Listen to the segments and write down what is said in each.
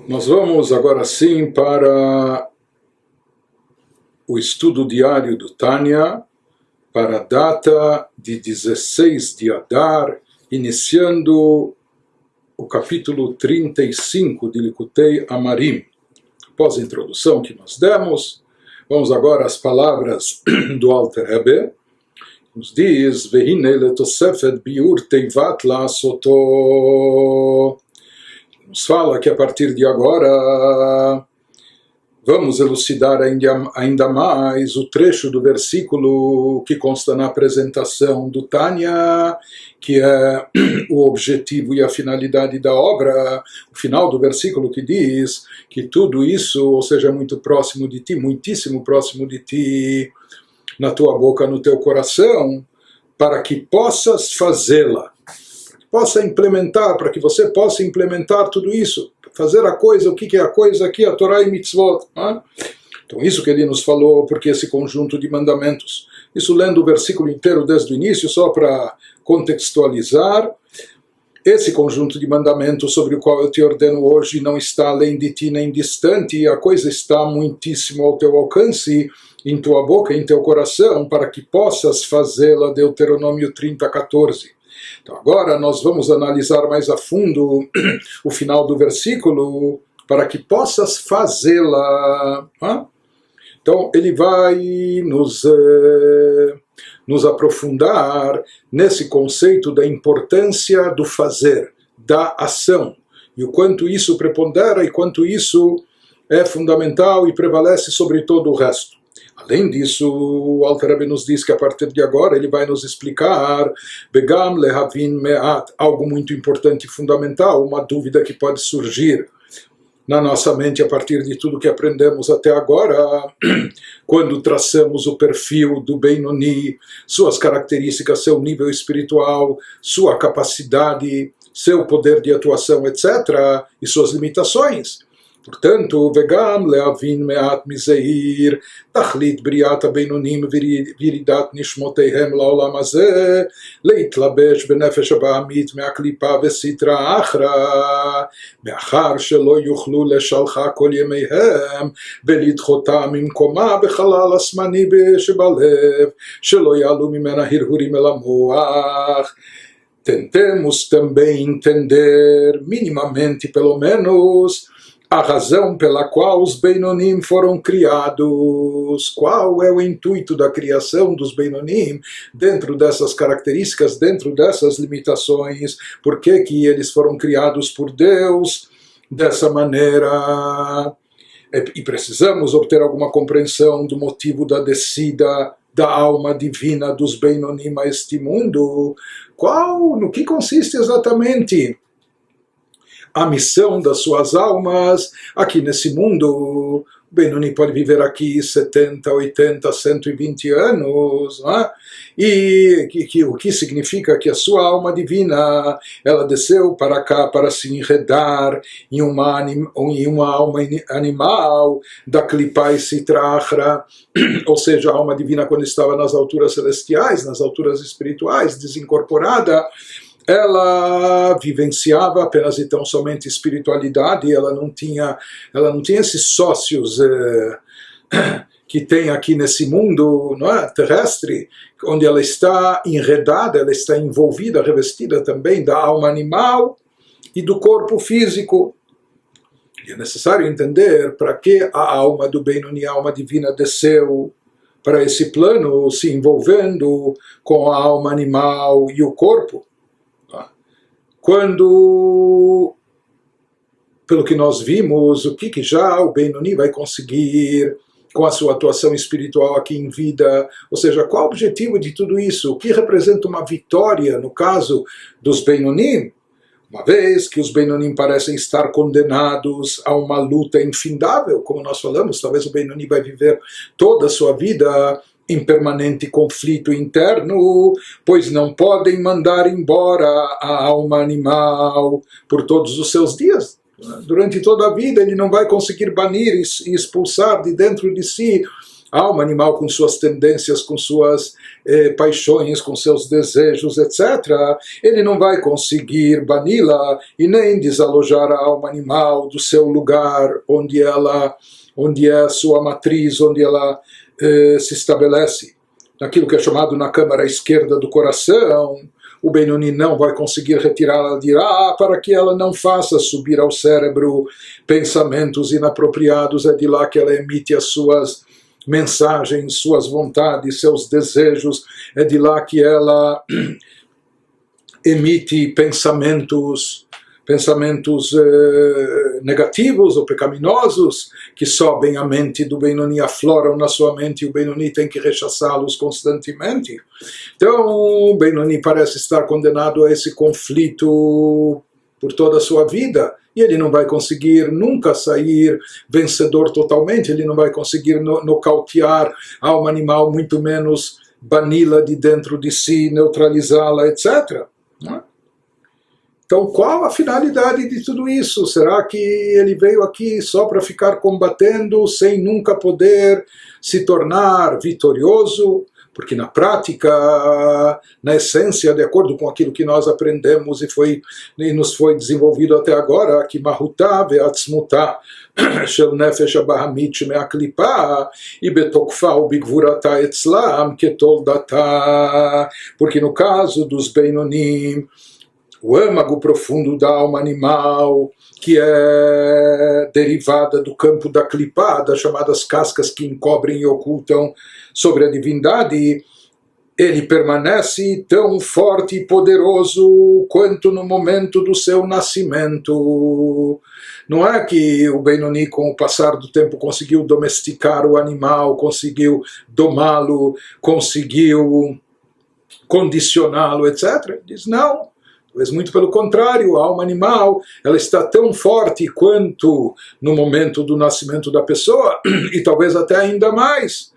Nós vamos agora sim para o estudo diário do Tânia, para a data de 16 de Adar, iniciando o capítulo 35 de Likutei Amarim. Após a introdução que nós demos, vamos agora às palavras do Alter Rebbe. Nos diz: Vehine letosefet biur teivat la'asoto. Nos fala que a partir de agora vamos elucidar ainda mais o trecho do versículo que consta na apresentação do Tânia, que é o objetivo e a finalidade da obra, o final do versículo que diz que tudo isso, ou seja, muito próximo de ti, muitíssimo próximo de ti, na tua boca, no teu coração, para que possas fazê-la, possa implementar, para que você possa implementar tudo isso, fazer a coisa. O que é a coisa aqui? A Torá e Mitzvot. Né? Então isso que ele nos falou, porque esse conjunto de mandamentos. Isso lendo o versículo inteiro desde o início, só para contextualizar. Esse conjunto de mandamentos sobre o qual eu te ordeno hoje não está além de ti nem distante, a coisa está muitíssimo ao teu alcance, em tua boca, em teu coração, para que possas fazê-la. Deuteronômio 30:14. Então agora nós vamos analisar mais a fundo o final do versículo, para que possas fazê-la. Então ele vai nos aprofundar nesse conceito da importância do fazer, da ação, e o quanto isso prepondera e quanto isso é fundamental e prevalece sobre todo o resto. Além disso, o Alter Rebbe nos diz que a partir de agora ele vai nos explicar Begam lehavin me'at, algo muito importante e fundamental, uma dúvida que pode surgir na nossa mente a partir de tudo que aprendemos até agora, quando traçamos o perfil do Benoni, suas características, seu nível espiritual, sua capacidade, seu poder de atuação, etc., e suas limitações. Portanto, Vegam lehavin me'at mizeir, tachlit briat habeinonim viridat nishmoteihem laolam hazeh, leitlabesh benefesh הבעמית מהקליפה וסטרא אחרא, מאחר שלא יוכלו לשלחה כל ימיהם, ולדחותה ממקומה בחלל הזמני שבלב, שלא יעלו ממנה הרהורים אל המוח. Tentemos também entender, minimamente pelo menos, a razão pela qual os Beinonim foram criados. Qual é o intuito da criação dos Beinonim dentro dessas características, dentro dessas limitações? Por que eles foram criados por Deus dessa maneira? E precisamos obter alguma compreensão do motivo da descida da alma divina dos Beinonim a este mundo. No que consiste exatamente a missão das suas almas aqui nesse mundo? O Benoni pode viver aqui 70, 80, 120 anos, não é? E o que significa que a sua alma divina, ela desceu para cá para se enredar em uma alma animal da Klipa e Sitra Achra, ou seja, a alma divina quando estava nas alturas celestiais, nas alturas espirituais, desincorporada, ela vivenciava apenas e tão somente espiritualidade. Ela não tinha esses sócios que tem aqui nesse mundo, não é, terrestre, onde ela está enredada, ela está envolvida, revestida também da alma animal e do corpo físico. E é necessário entender para que a alma do Benoni, a alma divina, desceu para esse plano, se envolvendo com a alma animal e o corpo. Quando, pelo que nós vimos, o que já o Benoni vai conseguir com a sua atuação espiritual aqui em vida, ou seja, qual o objetivo de tudo isso? O que representa uma vitória no caso dos Beinonim? Uma vez que os Beinonim parecem estar condenados a uma luta infindável, como nós falamos, talvez o Benoni vai viver toda a sua vida em permanente conflito interno, pois não podem mandar embora a alma animal por todos os seus dias. Durante toda a vida ele não vai conseguir banir e expulsar de dentro de si A alma animal com suas tendências, com suas paixões, com seus desejos, etc., ele não vai conseguir bani-la e nem desalojar a alma animal do seu lugar onde é a sua matriz, onde ela se estabelece, naquilo que é chamado na câmara esquerda do coração. O Benoni não vai conseguir retirá-la de lá para que ela não faça subir ao cérebro pensamentos inapropriados. É de lá que ela emite as suas mensagens, suas vontades, seus desejos. É de lá que ela emite pensamentos negativos ou pecaminosos que sobem à mente do Benoni, afloram na sua mente, e o Benoni tem que rechaçá-los constantemente. Então o Benoni parece estar condenado a esse conflito por toda a sua vida, e ele não vai conseguir nunca sair vencedor totalmente, ele não vai conseguir nocautear a alma animal, muito menos bani-la de dentro de si, neutralizá-la, etc. Não é? Então, qual a finalidade de tudo isso? Será que ele veio aqui só para ficar combatendo sem nunca poder se tornar vitorioso? Porque na prática, na essência, de acordo com aquilo que nós aprendemos e nos foi desenvolvido até agora, que Mahutá ve'atzmutá shel nefesh abahamit me'aklipá e betokfá ubigvurata etzlam ketoldatá. Porque no caso dos Beinonim, o âmago profundo da alma animal, que é derivada do campo da clipá, das chamadas cascas que encobrem e ocultam sobre a divindade, ele permanece tão forte e poderoso quanto no momento do seu nascimento. Não é que o Benoni, com o passar do tempo, conseguiu domesticar o animal, conseguiu domá-lo, conseguiu condicioná-lo, etc. Diz não. Talvez muito pelo contrário, a alma animal ela está tão forte quanto no momento do nascimento da pessoa, e talvez até ainda mais.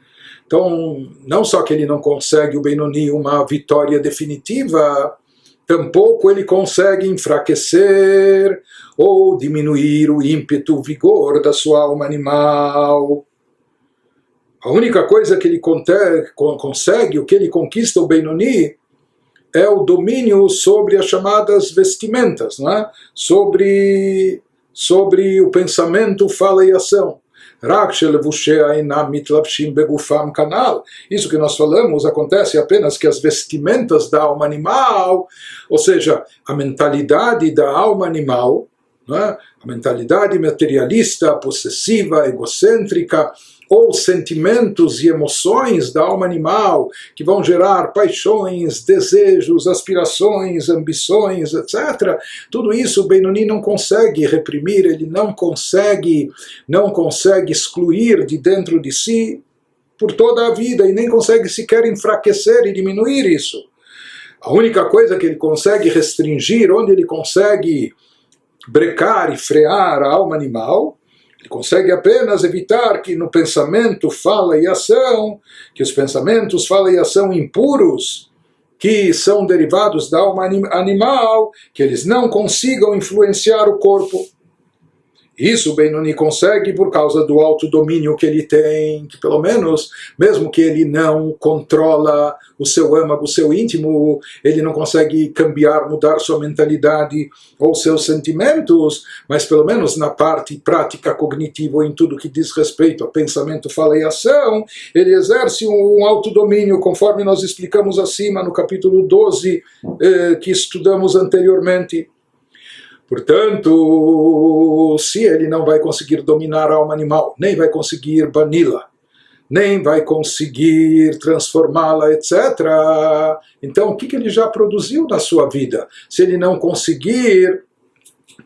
Então, não só que ele não consegue, o Benoni, uma vitória definitiva, tampouco ele consegue enfraquecer ou diminuir o ímpeto, o vigor da sua alma animal. A única coisa que ele consegue, o que ele conquista, o Benoni, é o domínio sobre as chamadas vestimentas, não é? sobre o pensamento, fala e ação. Isso que nós falamos acontece apenas que as vestimentas da alma animal, ou seja, a mentalidade da alma animal, não é? A mentalidade materialista, possessiva, egocêntrica, ou sentimentos e emoções da alma animal que vão gerar paixões, desejos, aspirações, ambições, etc. Tudo isso o Benoni não consegue reprimir, ele não consegue excluir de dentro de si por toda a vida e nem consegue sequer enfraquecer e diminuir isso. A única coisa que ele consegue restringir, onde ele consegue brecar e frear a alma animal, ele consegue apenas evitar que no pensamento, fala e ação, que os pensamentos, fala e ação impuros, que são derivados da alma animal, que eles não consigam influenciar o corpo. Isso o Benoni consegue por causa do autodomínio que ele tem, que pelo menos, mesmo que ele não controla o seu âmago, o seu íntimo, ele não consegue cambiar, mudar sua mentalidade ou seus sentimentos, mas pelo menos na parte prática cognitiva, em tudo que diz respeito a pensamento, fala e ação, ele exerce um autodomínio, conforme nós explicamos acima no capítulo 12, que estudamos anteriormente. Portanto, se ele não vai conseguir dominar a alma animal, nem vai conseguir bani-la, nem vai conseguir transformá-la, etc., então o que ele já produziu na sua vida? Se ele não conseguir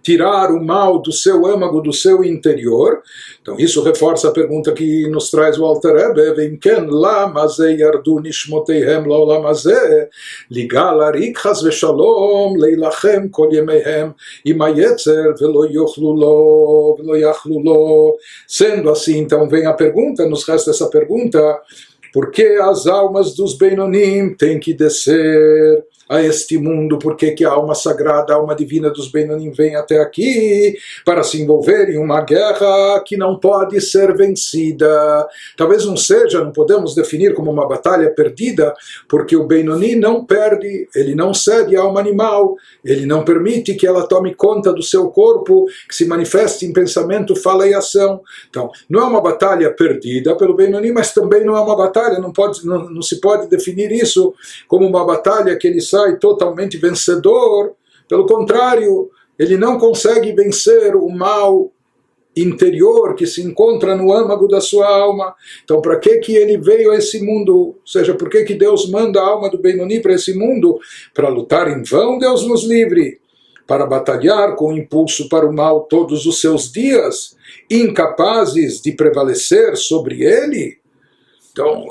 tirar o mal do seu âmago, do seu interior, então isso reforça a pergunta que nos traz o Alter Rebbe: Veim ken lama ze yardu nishmoteihem laolam hazeh ligal arik chas veshalom leilachem kol yemehem im hayetzer velo yochlu lo velo yachlu lo. Sendo assim, então vem a pergunta, nos resta essa pergunta: por que as almas dos Beinonim têm que descer a este mundo, porque que a alma sagrada, a alma divina dos Beinonim vem até aqui para se envolver em uma guerra que não pode ser vencida. Talvez não podemos definir como uma batalha perdida, porque o Benoni não perde, ele não cede à alma animal, ele não permite que ela tome conta do seu corpo, que se manifeste em pensamento, fala e ação. Então, não é uma batalha perdida pelo Benoni, mas também não é uma batalha, não se pode definir isso como uma batalha que ele sai totalmente vencedor. Pelo contrário, ele não consegue vencer o mal interior que se encontra no âmago da sua alma. Então, para que ele veio a esse mundo? Ou seja, por que Deus manda a alma do Benoni para esse mundo? Para lutar em vão, Deus nos livre. Para batalhar com impulso para o mal todos os seus dias, incapazes de prevalecer sobre ele? Então,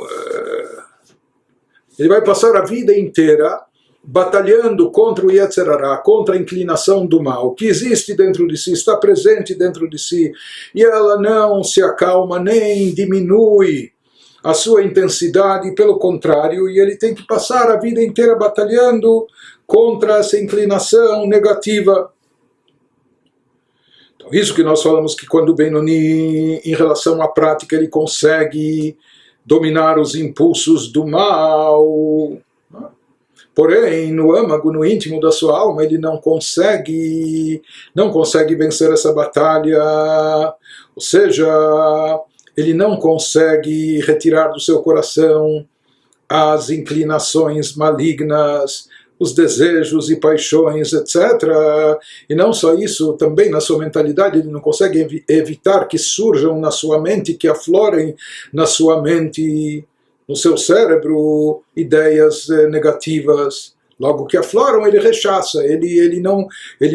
ele vai passar a vida inteira batalhando contra o Yetzer Hara, contra a inclinação do mal, que existe dentro de si, está presente dentro de si, e ela não se acalma nem diminui a sua intensidade, pelo contrário, e ele tem que passar a vida inteira batalhando contra essa inclinação negativa. Então, isso que nós falamos que quando o Benoni, em relação à prática, ele consegue dominar os impulsos do mal, porém, no âmago, no íntimo da sua alma, ele não consegue vencer essa batalha. Ou seja, ele não consegue retirar do seu coração as inclinações malignas, os desejos e paixões, etc. E não só isso, também na sua mentalidade, ele não consegue evitar que surjam na sua mente, que aflorem na sua mente, no seu cérebro, ideias negativas. Logo que afloram, ele rechaça, ele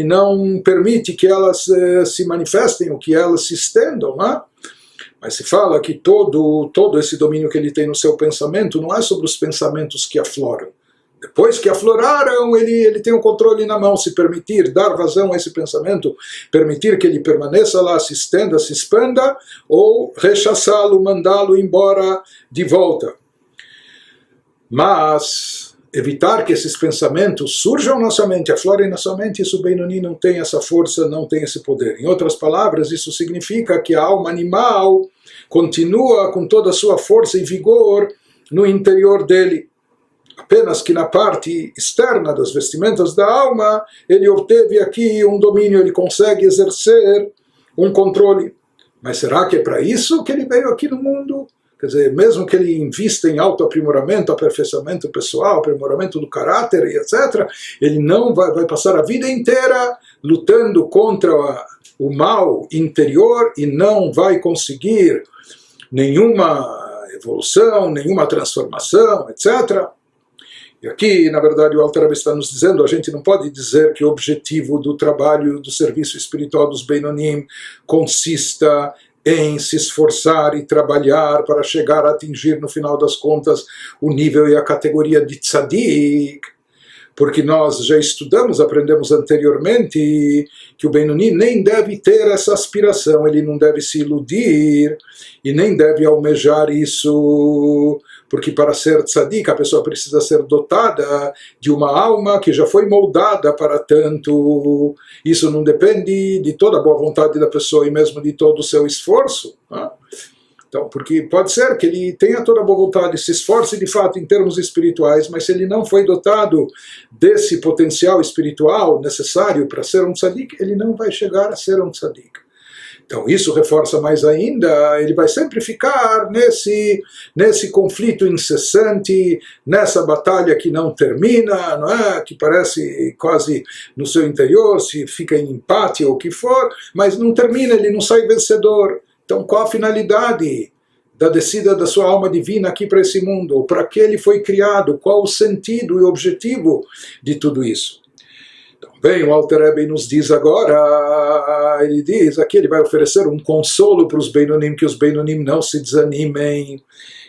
não permite que elas se manifestem, ou que elas se estendam, né? Mas se fala que todo esse domínio que ele tem no seu pensamento não é sobre os pensamentos que afloram. Depois que afloraram, ele tem o controle na mão. Se permitir dar vazão a esse pensamento, permitir que ele permaneça lá, se estenda, se expanda, ou rechaçá-lo, mandá-lo embora de volta. Mas evitar que esses pensamentos surjam na sua mente, aflorem na sua mente, isso o Benoni não tem essa força, não tem esse poder. Em outras palavras, isso significa que a alma animal continua com toda a sua força e vigor no interior dele. Apenas que na parte externa das vestimentas da alma, ele obteve aqui um domínio, ele consegue exercer um controle. Mas será que é para isso que ele veio aqui no mundo? Quer dizer, mesmo que ele invista em autoaprimoramento, aperfeiçoamento pessoal, aprimoramento do caráter e etc., ele não vai passar a vida inteira lutando contra o mal interior e não vai conseguir nenhuma evolução, nenhuma transformação, etc. E aqui, na verdade, o Alter Rebbe está nos dizendo, a gente não pode dizer que o objetivo do trabalho, do serviço espiritual dos Beinonim consista em se esforçar e trabalhar para chegar a atingir, no final das contas, o nível e a categoria de tzadik, porque nós já estudamos, aprendemos anteriormente que o Benoni nem deve ter essa aspiração, ele não deve se iludir e nem deve almejar isso, porque para ser tzadik a pessoa precisa ser dotada de uma alma que já foi moldada para tanto. Isso não depende de toda a boa vontade da pessoa e mesmo de todo o seu esforço, né? Então, porque pode ser que ele tenha toda a boa vontade, se esforce de fato em termos espirituais, mas se ele não foi dotado desse potencial espiritual necessário para ser um tzadik, ele não vai chegar a ser um tzadik. Então isso reforça mais ainda, ele vai sempre ficar nesse conflito incessante, nessa batalha que não termina, não é? Que parece quase no seu interior, se fica em empate ou o que for, mas não termina, ele não sai vencedor. Então qual a finalidade da descida da sua alma divina aqui para esse mundo? Para que ele foi criado? Qual o sentido e objetivo de tudo isso? Então, bem, o Alter Rebbe nos diz agora, ele diz, aqui ele vai oferecer um consolo para os Beinonim, que os Beinonim não se desanimem,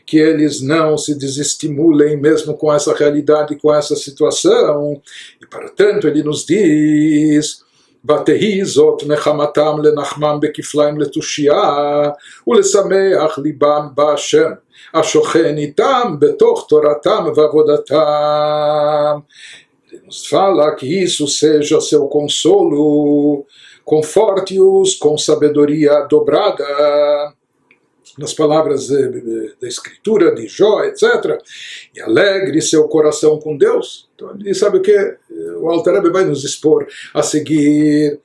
que eles não se desestimulem mesmo com essa realidade, com essa situação. E, para tanto, ele nos diz... ותהי זאת נחמתם לנחמם בכפליים לתושייה ולשמח ליבם בהשם השוכן איתם בתוך תורתם ועבודתם. Ele nos fala que isso seja seu consolo, conforte-os com sabedoria dobrada, nas palavras da escritura de Jó, etc. E alegre seu coração com Deus. Então ele sabe o que? O Alter Rebbe vai nos expor a seguir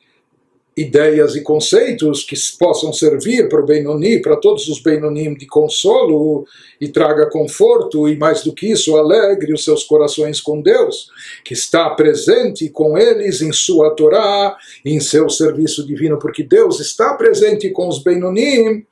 ideias e conceitos que possam servir para o Benoni, para todos os Benonim de consolo e traga conforto, e mais do que isso, alegre os seus corações com Deus, que está presente com eles em sua Torá, em seu serviço divino, porque Deus está presente com os Benonim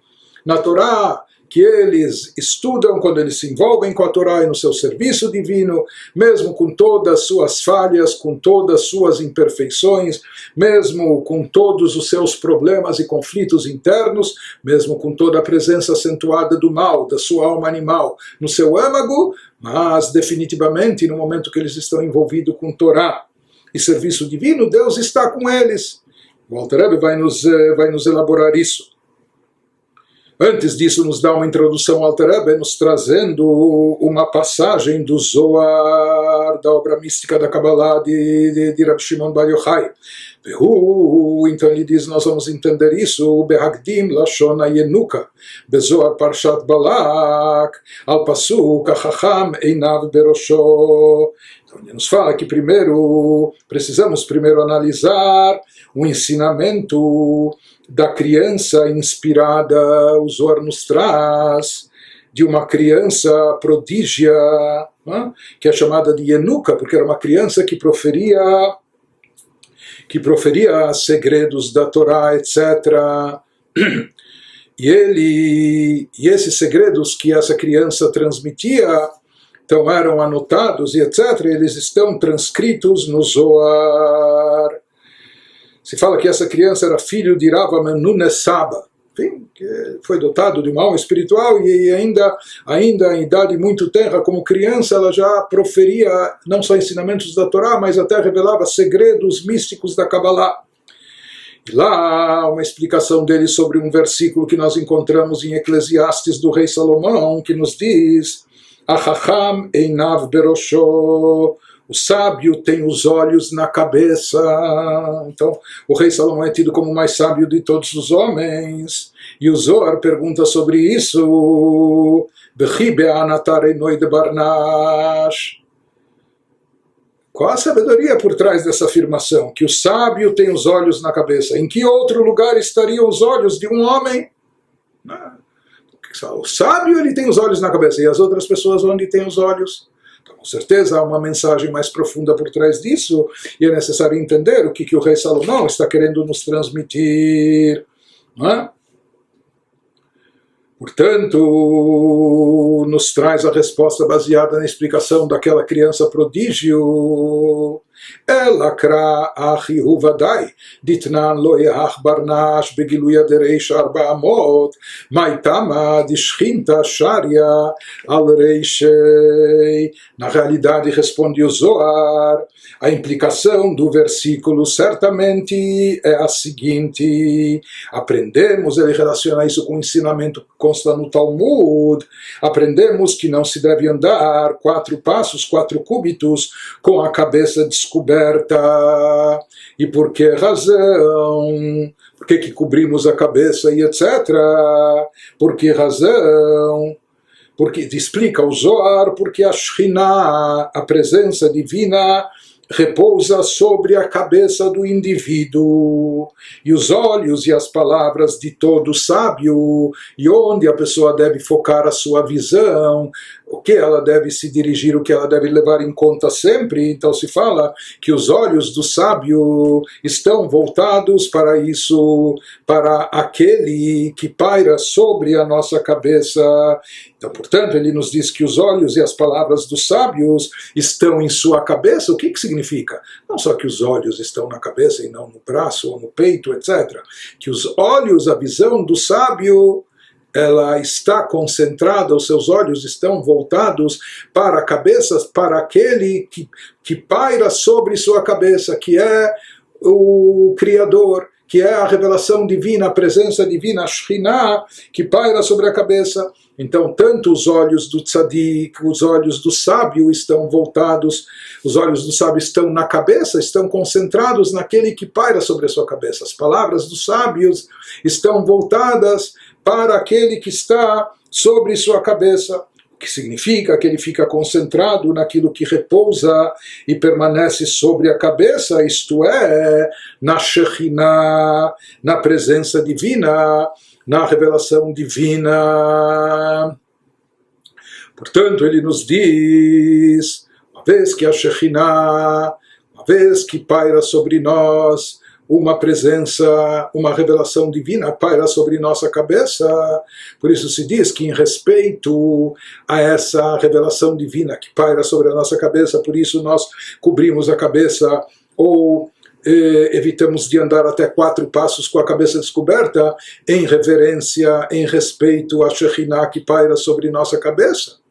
na Torá, que eles estudam quando eles se envolvem com a Torá e no seu serviço divino, mesmo com todas as suas falhas, com todas as suas imperfeições, mesmo com todos os seus problemas e conflitos internos, mesmo com toda a presença acentuada do mal, da sua alma animal no seu âmago, mas definitivamente no momento que eles estão envolvidos com Torá e serviço divino, Deus está com eles. O Alter Rebbe vai nos elaborar isso. Antes disso, nos dá uma introdução ao Alter Rebbe, nos trazendo uma passagem do Zohar, da obra mística da Kabbalah de Rabbi Shimon Bar Yochai. Então ele diz, nós vamos entender isso, Behagdim Lashon HaYenuka, Bezohar Parshat Balak, Al Pasuk HaChacham Einav Berosho. Então ele nos fala que precisamos primeiro analisar o ensinamento da criança inspirada, o Zohar nos traz, de uma criança prodígia, que é chamada de Yenuka, porque era uma criança que proferia segredos da Torá, etc. E esses segredos que essa criança transmitia, então eram anotados e etc. Eles estão transcritos no Zohar. Se fala que essa criança era filho de Rav Menune Saba, enfim, que foi dotado de uma alma espiritual e ainda em idade muito tenra, como criança, ela já proferia não só ensinamentos da Torá, mas até revelava segredos místicos da Kabbalah. E lá, uma explicação dele sobre um versículo que nós encontramos em Eclesiastes do rei Salomão, que nos diz: Achacham einav berosho, o sábio tem os olhos na cabeça. Então, o rei Salomão é tido como o mais sábio de todos os homens. E o Zohar pergunta sobre isso. Qual a sabedoria por trás dessa afirmação? Que o sábio tem os olhos na cabeça. Em que outro lugar estariam os olhos de um homem? O sábio, ele tem os olhos na cabeça. E as outras pessoas, onde tem os olhos? Então, com certeza há uma mensagem mais profunda por trás disso, e é necessário entender o que o rei Salomão está querendo nos transmitir. Não é? Portanto, nos traz a resposta baseada na explicação daquela criança prodígio. Ela kra achi hu vadai ditnan lo yach barnash begiluya dereish arba amot maitama dishchinta sharia al reishei. Na realidade, responde o Zohar, a implicação do versículo certamente é a seguinte: aprendemos, ele relaciona isso com o ensinamento que consta no Talmud, aprendemos que não se deve andar 4 passos, 4 cúbitos com a cabeça descoberta. E por que razão? Por que cobrimos a cabeça e etc? Por que razão? Porque explica o Zohar, porque a Shekhinah, a presença divina, repousa sobre a cabeça do indivíduo, e os olhos e as palavras de todo sábio, e onde a pessoa deve focar a sua visão, o que ela deve se dirigir, o que ela deve levar em conta sempre. Então se fala que os olhos do sábio estão voltados para isso, para aquele que paira sobre a nossa cabeça. Então, portanto, ele nos diz que os olhos e as palavras dos sábios estão em sua cabeça. O que significa? Não só que os olhos estão na cabeça e não no braço ou no peito, etc. Que os olhos, a visão do sábio, ela está concentrada, os seus olhos estão voltados para a cabeça, para aquele que paira sobre sua cabeça, que é o Criador, que é a revelação divina, a presença divina, a Shekhinah, que paira sobre a cabeça. Então, tanto os olhos do tzadik, os olhos do sábio estão voltados, os olhos do sábio estão na cabeça, estão concentrados naquele que paira sobre a sua cabeça. As palavras dos sábios estão voltadas para aquele que está sobre sua cabeça, o que significa que ele fica concentrado naquilo que repousa e permanece sobre a cabeça, isto é, na Shekhinah, na presença divina, na revelação divina. Portanto, ele nos diz, uma vez que a Shekhinah, uma vez que paira sobre nós, uma presença, uma revelação divina paira sobre nossa cabeça. Por isso se diz que em respeito a essa revelação divina que paira sobre a nossa cabeça, por isso nós cobrimos a cabeça ou evitamos de andar até 4 passos com a cabeça descoberta, em reverência, em respeito à Shekhinah que paira sobre nossa cabeça.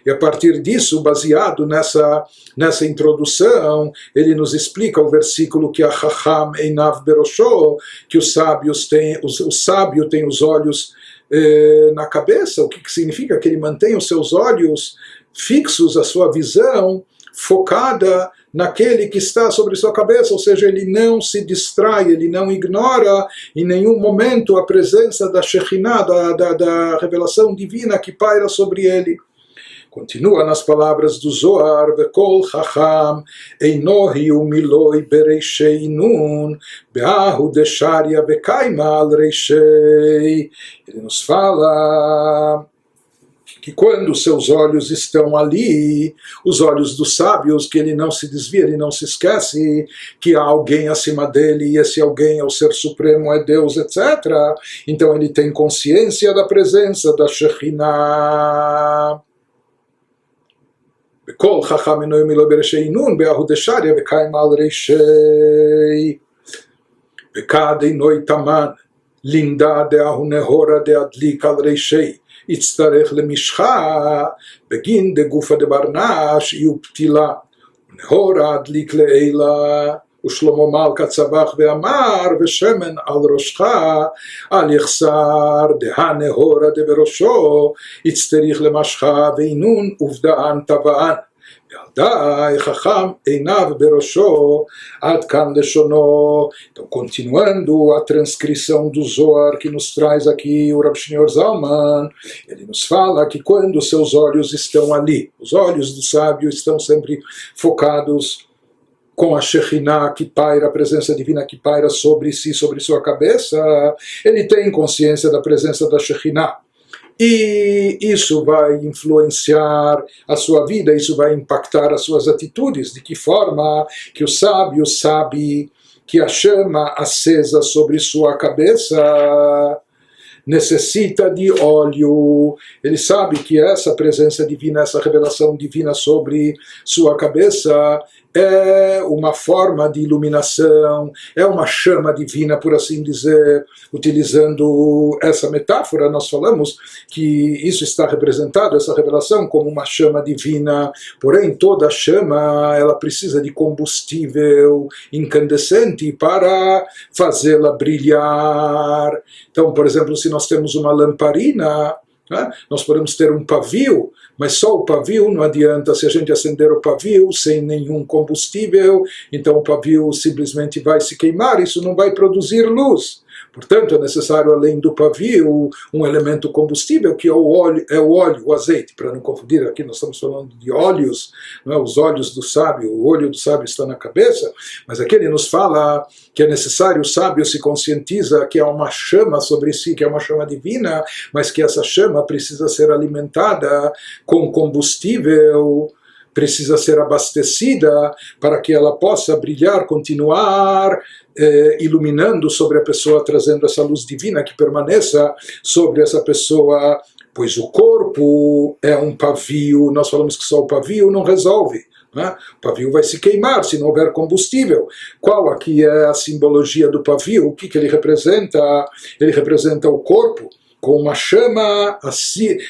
E a partir disso, baseado nessa introdução, ele nos explica o versículo que a Chacham Einav Berosho, que o sábio tem os olhos na cabeça. O que significa? Que ele mantém os seus olhos fixos, a sua visão focada naquele que está sobre sua cabeça, ou seja, ele não se distrai, ele não ignora em nenhum momento a presença da Shekhinah, da revelação divina que paira sobre ele. Continua nas palavras do Zohar, Vekol Chacham eino hiu miloi bereishei nun beahu desharia bekaima al reishei. Ele nos fala que quando seus olhos estão ali, os olhos dos sábios, que ele não se desvia, ele não se esquece que há alguém acima dele, e esse alguém é o Ser Supremo, é Deus, etc. Então ele tem consciência da presença da Shekhinah. B'kol chacham eno milo bereshei nun be'ahu desharia v'kaim al reishei v'kadei noi taman linda de'ahu nehora de'adlik al reishei יצטרך למשחה בגין דגופה דברנש יהיו פתילה ונהורה הדליק לעילה ושלמה מלכה צבח ואמר ושמן על ראשך על יחסר דהנהורה דבראשו יצטריך למשחה ואינון ובדען טבען ילדי חכם עיניו בראשו עד כאן לשונו. Então, continuando a transcrição do Zohar que nos traz aqui o Rabi Shneur Zalman, ele nos fala que quando seus olhos estão ali, os olhos do sábio estão sempre focados com a Shekhinah que paira, a presença divina que paira sobre si, sobre sua cabeça, ele tem consciência da presença da Shekhinah. E isso vai influenciar a sua vida, isso vai impactar as suas atitudes. De que forma que o sábio sabe que a chama acesa sobre sua cabeça necessita de óleo. Ele sabe que essa presença divina, essa revelação divina sobre sua cabeça é uma forma de iluminação, é uma chama divina, por assim dizer. Utilizando essa metáfora, nós falamos que isso está representado, essa revelação, como uma chama divina. Porém, toda chama ela precisa de combustível incandescente para fazê-la brilhar. Então, por exemplo, se nós temos uma lamparina, nós podemos ter um pavio, mas só o pavio não adianta. Se a gente acender o pavio sem nenhum combustível, então o pavio simplesmente vai se queimar, isso não vai produzir luz. Portanto, é necessário, além do pavio, um elemento combustível, que é o óleo, o azeite. Para não confundir, aqui nós estamos falando de óleos, não é? Os olhos do sábio, o olho do sábio está na cabeça, mas aqui ele nos fala que é necessário, o sábio se conscientiza que há uma chama sobre si, que é uma chama divina, mas que essa chama precisa ser alimentada com combustível, precisa ser abastecida para que ela possa brilhar, continuar iluminando sobre a pessoa, trazendo essa luz divina que permaneça sobre essa pessoa, pois o corpo é um pavio. Nós falamos que só o pavio não resolve, né? O pavio vai se queimar se não houver combustível. Qual aqui é a simbologia do pavio? O que ele representa? Ele representa o corpo. com uma chama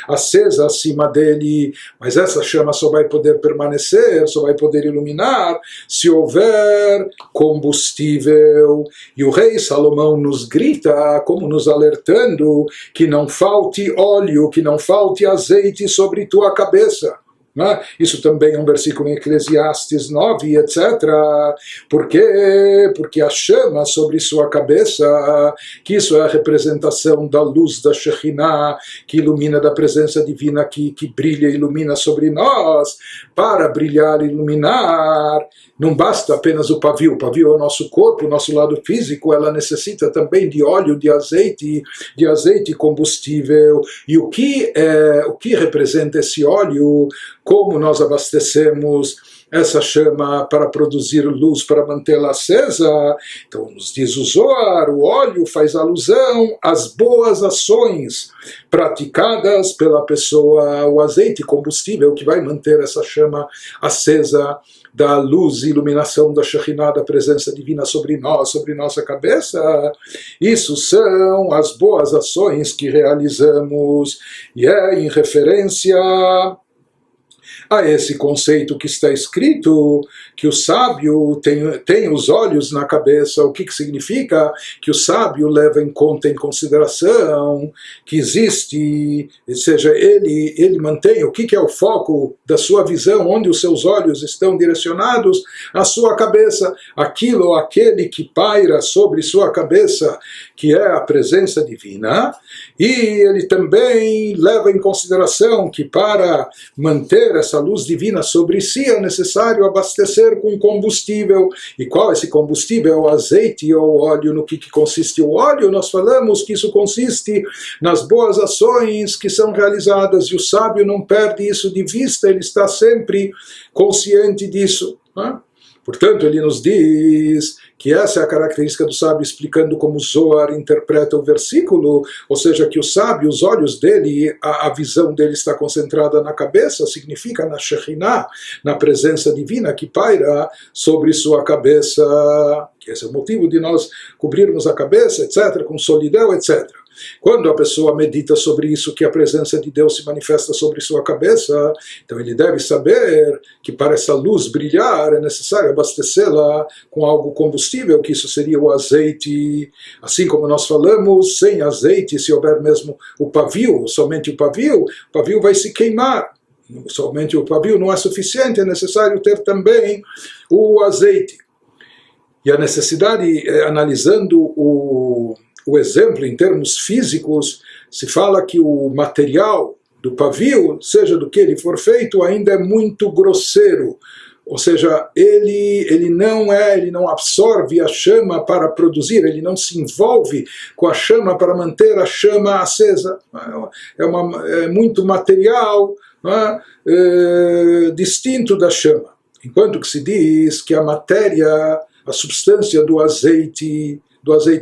acesa acima dele, mas essa chama só vai poder permanecer, só vai poder iluminar se houver combustível. E o rei Salomão nos grita, como nos alertando, que não falte óleo, que não falte azeite sobre tua cabeça. Isso também é um versículo em Eclesiastes 9, etc. Por quê? Porque a chama sobre sua cabeça, que isso é a representação da luz da Shekhinah, que ilumina da presença divina, que brilha e ilumina sobre nós. Para brilhar e iluminar, não basta apenas o pavio é o nosso corpo, o nosso lado físico, ela necessita também de óleo, de azeite e combustível. E o que representa esse óleo? Como nós abastecemos essa chama para produzir luz, para mantê-la acesa? Então nos diz o Zohar, o óleo faz alusão às boas ações praticadas pela pessoa, o azeite, combustível que vai manter essa chama acesa da luz e iluminação da Shekhinah, da presença divina sobre nós, sobre nossa cabeça. Isso são as boas ações que realizamos, e é em referência a esse conceito que está escrito, que o sábio tem os olhos na cabeça. O que significa? Que o sábio leva em conta, em consideração, que existe, ou seja, ele mantém o que é o foco da sua visão, onde os seus olhos estão direcionados, a sua cabeça, aquilo ou aquele que paira sobre sua cabeça, que é a presença divina. E ele também leva em consideração que para manter essa luz divina sobre si é necessário abastecer com combustível. E qual é esse combustível? O azeite ou o óleo. No que consiste o óleo? Nós falamos que isso consiste nas boas ações que são realizadas, e o sábio não perde isso de vista, ele está sempre consciente disso, né? Portanto, ele nos diz que essa é a característica do sábio, explicando como Zohar interpreta o versículo, ou seja, que o sábio, os olhos dele, a visão dele está concentrada na cabeça, significa na Shekhinah, na presença divina que paira sobre sua cabeça, que esse é o motivo de nós cobrirmos a cabeça, etc., com solidão, etc. Quando a pessoa medita sobre isso, que a presença de Deus se manifesta sobre sua cabeça, então ele deve saber que para essa luz brilhar é necessário abastecê-la com algo combustível, que isso seria o azeite. Assim como nós falamos, sem azeite, se houver mesmo o pavio, somente o pavio vai se queimar. Somente o pavio não é suficiente, é necessário ter também o azeite. E a necessidade, analisando o exemplo em termos físicos, se fala que o material do pavio, seja do que ele for feito, ainda é muito grosseiro. Ou seja, ele não absorve a chama para produzir, ele não se envolve com a chama para manter a chama acesa. É muito material, distinto da chama. Enquanto que se diz que a matéria, a substância do azeite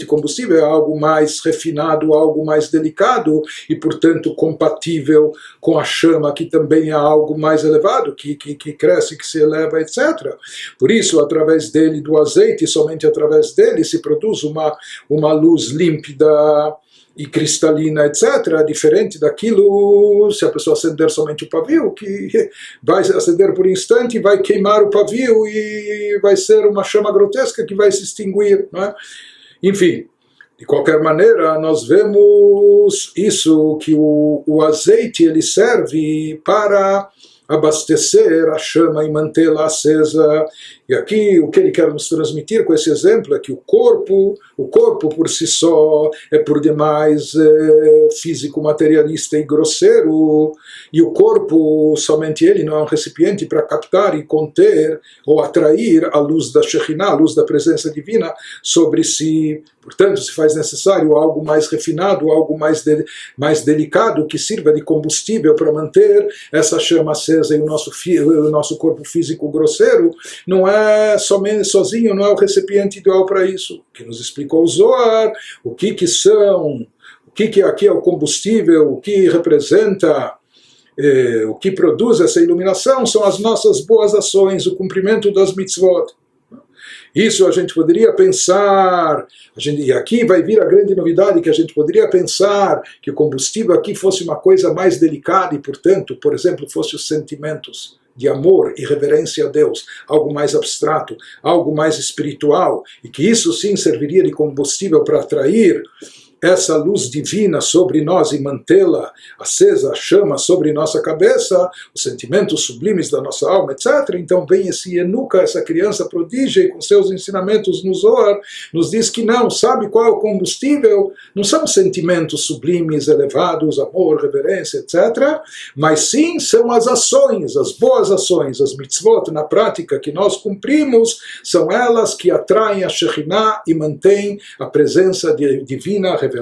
combustível é algo mais refinado, algo mais delicado e, portanto, compatível com a chama, que também é algo mais elevado, que cresce, que se eleva, etc. Por isso, através dele, do azeite, somente através dele, se produz uma luz límpida e cristalina, etc., diferente daquilo, se a pessoa acender somente o pavio, que vai acender por instante, vai queimar o pavio e vai ser uma chama grotesca que vai se extinguir, não é? Enfim, de qualquer maneira, nós vemos isso, que o azeite ele serve para abastecer a chama e mantê-la acesa. E aqui o que ele quer nos transmitir com esse exemplo é que o corpo por si só é por demais físico, materialista e grosseiro, e o corpo, somente ele, não é um recipiente para captar e conter ou atrair a luz da Shekhinah, a luz da presença divina sobre si. Portanto, se faz necessário algo mais refinado, algo mais delicado, que sirva de combustível para manter essa chama acesa, e o nosso corpo físico grosseiro não é sozinho, não é o recipiente ideal para isso. O que nos explicou o Zohar, o que aqui é o combustível, o que representa, o que produz essa iluminação são as nossas boas ações, o cumprimento das mitzvot. Isso a gente poderia pensar, e aqui vai vir a grande novidade, que a gente poderia pensar que o combustível aqui fosse uma coisa mais delicada e, portanto, por exemplo, fosse os sentimentos de amor e reverência a Deus, algo mais abstrato, algo mais espiritual, e que isso sim serviria de combustível para atrair essa luz divina sobre nós e mantê-la acesa, a chama sobre nossa cabeça, os sentimentos sublimes da nossa alma, etc. Então vem esse Enuca, essa criança prodígia, e com seus ensinamentos no Zohar, nos diz que não, sabe qual é o combustível? Não são sentimentos sublimes, elevados, amor, reverência, etc. Mas sim são as ações, as boas ações, as mitzvot na prática que nós cumprimos, são elas que atraem a Shekhinah e mantêm a presença divina revelada